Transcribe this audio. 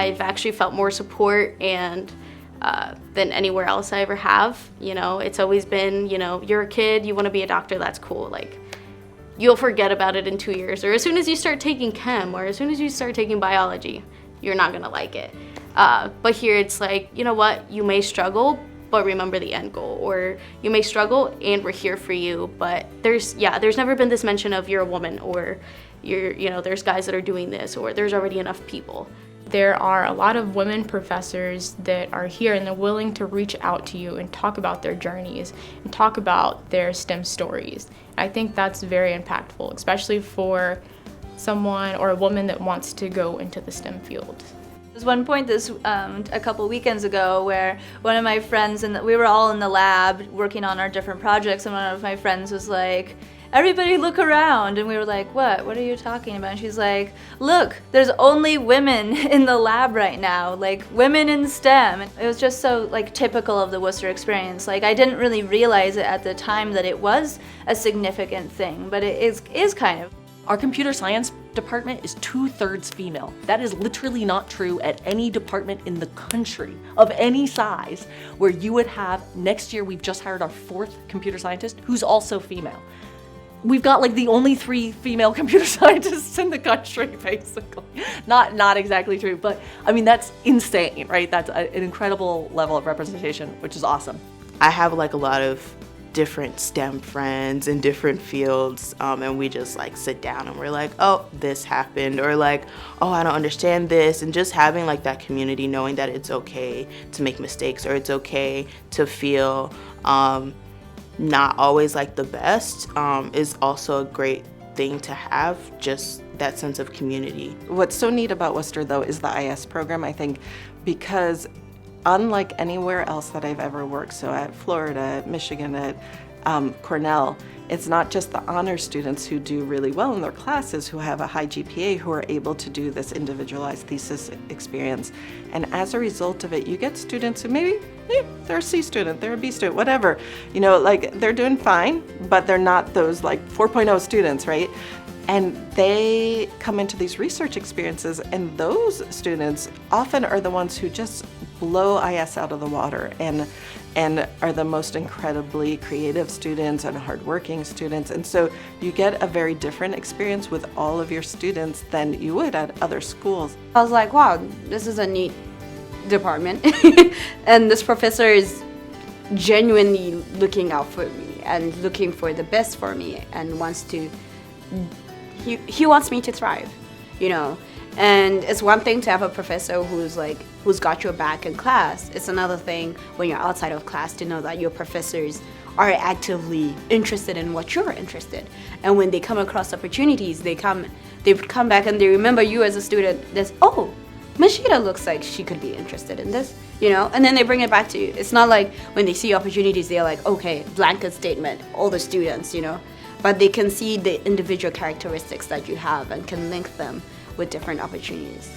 I've actually felt more support and than anywhere else I ever have. You know, it's always been, you know, you're a kid, you want to be a doctor, that's cool. Like, you'll forget about it in 2 years, or as soon as you start taking chem, or as soon as you start taking biology, you're not gonna like it. But here it's like, you know what, you may struggle, but remember the end goal, or you may struggle and we're here for you. But there's never been this mention of you're a woman, or there's guys that are doing this, or there's already enough people. There are a lot of women professors that are here and they're willing to reach out to you and talk about their journeys and talk about their STEM stories. I think that's very impactful, especially for someone or a woman that wants to go into the STEM field. There's one point a couple weekends ago where one of my friends, we were all in the lab working on our different projects, and one of my friends was like, "Everybody look around," and we were like, what are you talking about? And she's like, "Look, there's only women in the lab right now, like women in STEM." It was just so like typical of the Wooster experience. Like, I didn't really realize it at the time that it was a significant thing, but it is kind of. Our computer science department is 2/3 female. That is literally not true at any department in the country of any size, where you would have, next year we've just hired our 4th computer scientist who's also female. We've got like the only 3 female computer scientists in the country, basically. Not exactly true, but I mean, that's insane, right? That's an incredible level of representation, which is awesome. I have like a lot of different STEM friends in different fields, and we just like sit down and we're like, oh, this happened, or like, oh, I don't understand this, and just having like that community, knowing that it's okay to make mistakes, or it's okay to feel not always like the best, is also a great thing to have, just that sense of community. What's so neat about Wooster though is the IS program, I think, because unlike anywhere else that I've ever worked, so at Florida, Michigan, at Cornell, it's not just the honor students who do really well in their classes, who have a high GPA, who are able to do this individualized thesis experience. And as a result of it, you get students who maybe, they're a C student, they're a B student, whatever. You know, like, they're doing fine, but they're not those like 4.0 students, right? And they come into these research experiences, and those students often are the ones who just blow IS out of the water and are the most incredibly creative students and hardworking students. And so you get a very different experience with all of your students than you would at other schools. I was like, wow, this is a neat department. And this professor is genuinely looking out for me and looking for the best for me, and wants to, he wants me to thrive, you know. And it's one thing to have a professor who's got your back in class. It's another thing when you're outside of class to know that your professors are actively interested in what you're interested. And when they come across opportunities, they come back and they remember you as a student. That's, oh, Mashita looks like she could be interested in this, you know, and then they bring it back to you. It's not like when they see opportunities, they're like, okay, blanket statement, all the students, you know, but they can see the individual characteristics that you have and can link them with different opportunities.